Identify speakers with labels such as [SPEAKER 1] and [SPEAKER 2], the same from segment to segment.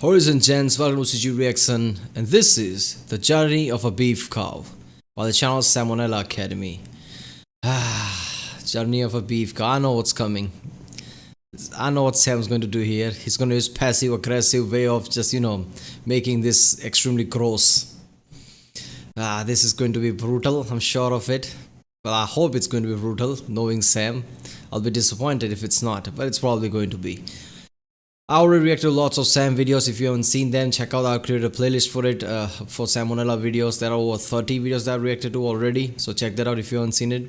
[SPEAKER 1] Horizon gents, welcome to CG Reaction, and this is the journey of a beef cow by the channel SamONella Academy. Journey of a beef cow. I know what's coming. I know what Sam's going to do here. He's going to use passive aggressive way of just making this extremely gross. This is going to be brutal, I'm sure of it. Well, I hope it's going to be brutal, knowing Sam. I'll be disappointed if it's not, but it's probably going to be. I already reacted to lots of Sam videos. If you haven't seen them, check out our creator playlist for it, for SamONella videos. There are over 30 videos that I reacted to already, so check that out if you haven't seen it.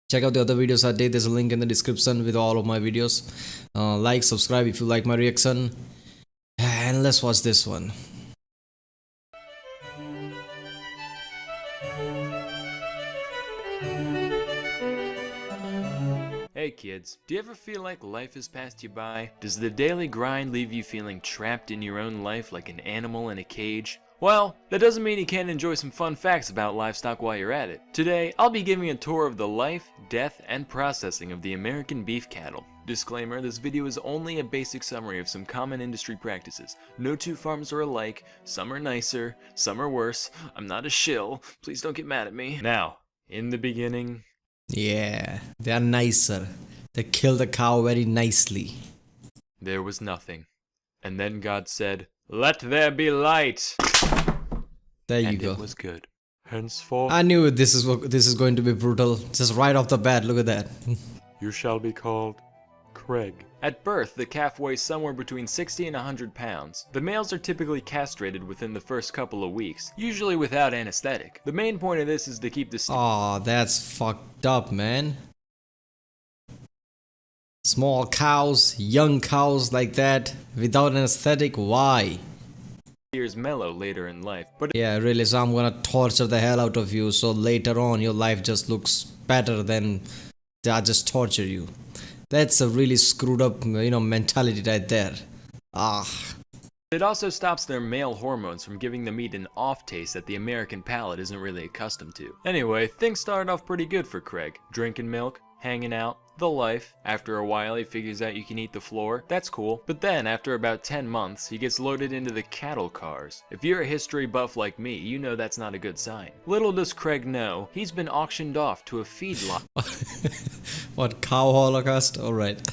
[SPEAKER 1] Check out the other videos I did. There's a link in the description with all of my videos. Like, subscribe if you like my reaction, and let's watch this one.
[SPEAKER 2] Hey kids, do you ever feel like life has passed you by? Does the daily grind leave you feeling trapped in your own life like an animal in a cage? Well, that doesn't mean you can't enjoy some fun facts about livestock while you're at it. Today, I'll be giving a tour of the life, death, and processing of the American beef cattle. Disclaimer, this video is only a basic summary of some common industry practices. No two farms are alike, some are nicer, some are worse. I'm not a shill, please don't get mad at me. Now, in the beginning...
[SPEAKER 1] Yeah, they are nicer. They kill the cow very nicely.
[SPEAKER 2] There was nothing. And then God said, "Let there be light."
[SPEAKER 1] There you
[SPEAKER 2] and
[SPEAKER 1] go.
[SPEAKER 2] It was good. Henceforth,
[SPEAKER 1] I knew this is going to be brutal. Just right off the bat, look at that.
[SPEAKER 2] you shall be called Craig. At birth, the calf weighs somewhere between 60 and 100 pounds. The males are typically castrated within the first couple of weeks, usually without anesthetic. The main point of this is to keep the
[SPEAKER 1] Oh, that's fucked up, man. Small cows, young cows like that, without anesthetic, why?
[SPEAKER 2] steers mellow later in life. But
[SPEAKER 1] yeah, really, so I'm gonna torture the hell out of you, so later on your life just looks better than I just torture you. That's a really screwed up, mentality right there.
[SPEAKER 2] It also stops their male hormones from giving the meat an off taste that the American palate isn't really accustomed to. Anyway, things started off pretty good for Craig. Drinking milk, hanging out, the life. After a while he figures out you can eat the floor, that's cool. But then after about 10 months, he gets loaded into the cattle cars. If you're a history buff like me, you know that's not a good sign. Little does Craig know, he's been auctioned off to a feedlot.
[SPEAKER 1] What, cow holocaust? Alright.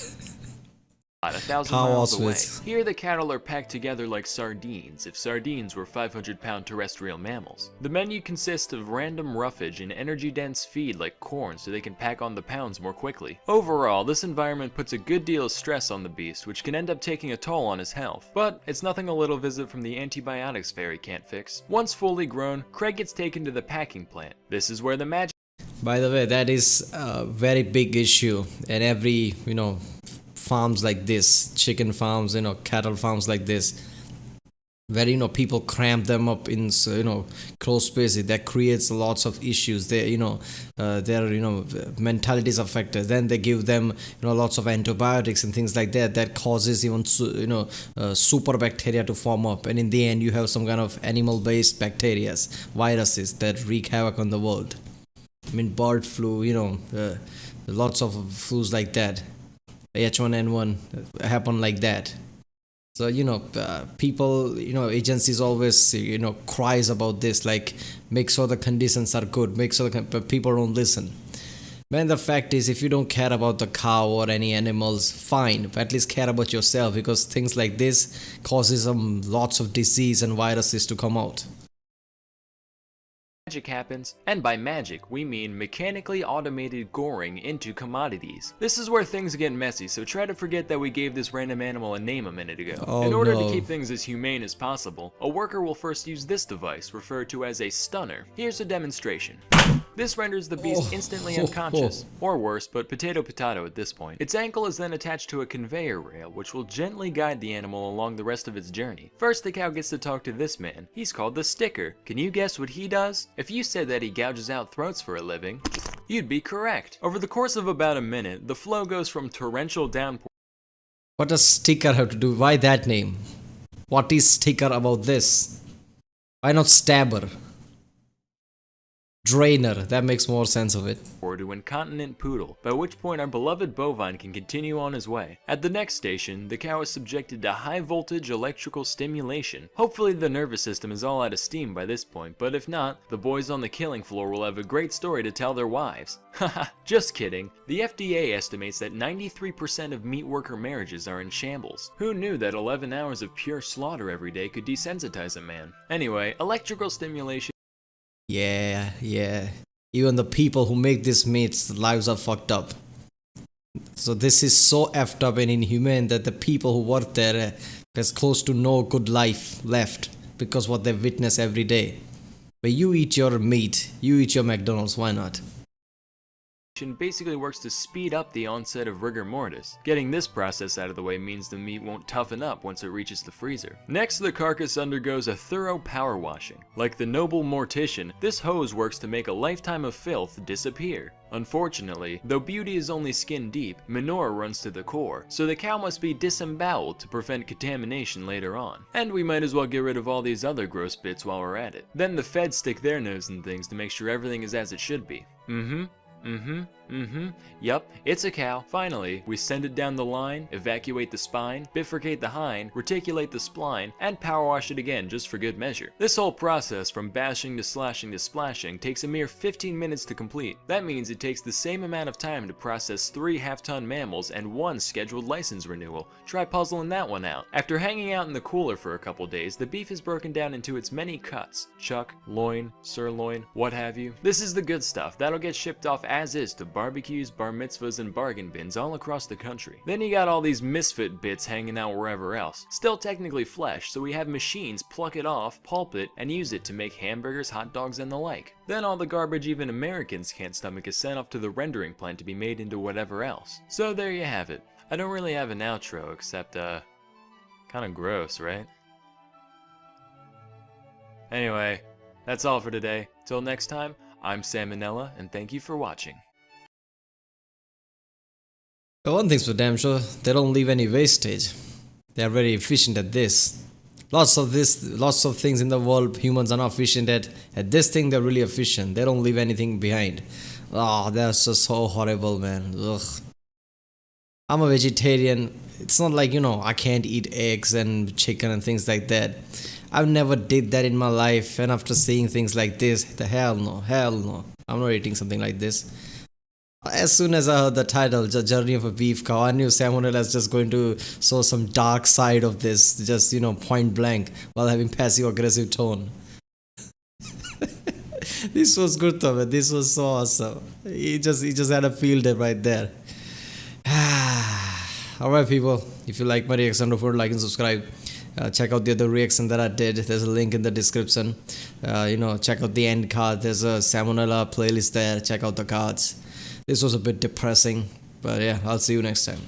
[SPEAKER 2] 1,000 miles away. Here the cattle are packed together like sardines, if sardines were 500-pound terrestrial mammals. The menu consists of random roughage and energy-dense feed like corn so they can pack on the pounds more quickly. Overall, this environment puts a good deal of stress on the beast, which can end up taking a toll on his health. But it's nothing a little visit from the antibiotics fairy can't fix. Once fully grown, Craig gets taken to the packing plant. This is where the magic...
[SPEAKER 1] By the way, that is a very big issue in every, farms like this, chicken farms, cattle farms like this, where people cramp them up in close spaces. That creates lots of issues. Their mentality is affected. Then they give them lots of antibiotics and things like that. That causes even super bacteria to form up, and in the end you have some kind of animal-based bacteria, viruses that wreak havoc on the world. I mean, bird flu, lots of flus like that. H1N1 happen like that. So people, agencies always cries about this, like, make sure the conditions are good, make sure but people don't listen. Man, the fact is, if you don't care about the cow or any animals, fine, but at least care about yourself, because things like this causes lots of disease and viruses to come out.
[SPEAKER 2] Magic happens, and by magic we mean mechanically automated goring into commodities. This is where things get messy, so try to forget that we gave this random animal a name a minute ago. In order to keep things as humane as possible, a worker will first use this device, referred to as a stunner. Here's a demonstration. This renders the beast instantly unconscious, or worse, but potato at this point. Its ankle is then attached to a conveyor rail, which will gently guide the animal along the rest of its journey. First, the cow gets to talk to this man. He's called the sticker. Can you guess what he does? If you said that he gouges out throats for a living, you'd be correct. Over the course of about a minute, the flow goes from torrential downpour.
[SPEAKER 1] What does sticker have to do? Why that name? What is sticker about this? Why not stabber? Drainer, that makes more sense of it.
[SPEAKER 2] Or to incontinent poodle, by which point our beloved bovine can continue on his way. At the next station, the cow is subjected to high voltage electrical stimulation. Hopefully the nervous system is all out of steam by this point, but if not, the boys on the killing floor will have a great story to tell their wives. Haha, just kidding. The FDA estimates that 93% of meat worker marriages are in shambles. Who knew that 11 hours of pure slaughter every day could desensitize a man? Anyway, electrical stimulation.
[SPEAKER 1] Yeah. Even the people who make these meats, the lives are fucked up. So this is so effed up and inhumane that the people who work there, there's close to no good life left because what they witness every day. But you eat your meat, you eat your McDonald's, why not?
[SPEAKER 2] Basically works to speed up the onset of rigor mortis. Getting this process out of the way means the meat won't toughen up once it reaches the freezer. Next, the carcass undergoes a thorough power washing. Like the noble mortician, this hose works to make a lifetime of filth disappear. Unfortunately, though beauty is only skin deep, manure runs to the core, so the cow must be disemboweled to prevent contamination later on. And we might as well get rid of all these other gross bits while we're at it. Then the feds stick their nose in things to make sure everything is as it should be. Yup, it's a cow. Finally, we send it down the line, evacuate the spine, bifurcate the hind, reticulate the spline, and power wash it again just for good measure. This whole process from bashing to slashing to splashing takes a mere 15 minutes to complete. That means it takes the same amount of time to process 3 half-ton mammals and 1 scheduled license renewal. Try puzzling that one out. After hanging out in the cooler for a couple days, the beef is broken down into its many cuts. Chuck, loin, sirloin, what have you. This is the good stuff. That'll get shipped off as is to barbecues, bar mitzvahs, and bargain bins all across the country. Then you got all these misfit bits hanging out wherever else. Still technically flesh, so we have machines pluck it off, pulp it, and use it to make hamburgers, hot dogs, and the like. Then all the garbage even Americans can't stomach is sent off to the rendering plant to be made into whatever else. So there you have it. I don't really have an outro except, kinda gross, right? Anyway, that's all for today. Till next time, I'm SamONella, and thank you for watching.
[SPEAKER 1] But one thing's for damn sure, they don't leave any wastage. They are very efficient at this. Lots of things in the world humans are not efficient at. At this thing, they're really efficient. They don't leave anything behind. Oh, that's just so horrible, man. Ugh. I'm a vegetarian. It's not like, I can't eat eggs and chicken and things like that. I've never did that in my life, and after seeing things like this, hell no. I'm not eating something like this. As soon as I heard the title, The Journey of a Beef Cow, I knew SamONella is just going to show some dark side of this, just, point blank, while having passive-aggressive tone. This was good though, man. This was so awesome. He just had a field day right there. Alright people, if you like my reaction, don't forget to like and subscribe. Check out the other reaction that I did. There's a link in the description. Check out the end card. There's a SamONella playlist there. Check out the cards. This was a bit depressing, but yeah, I'll see you next time.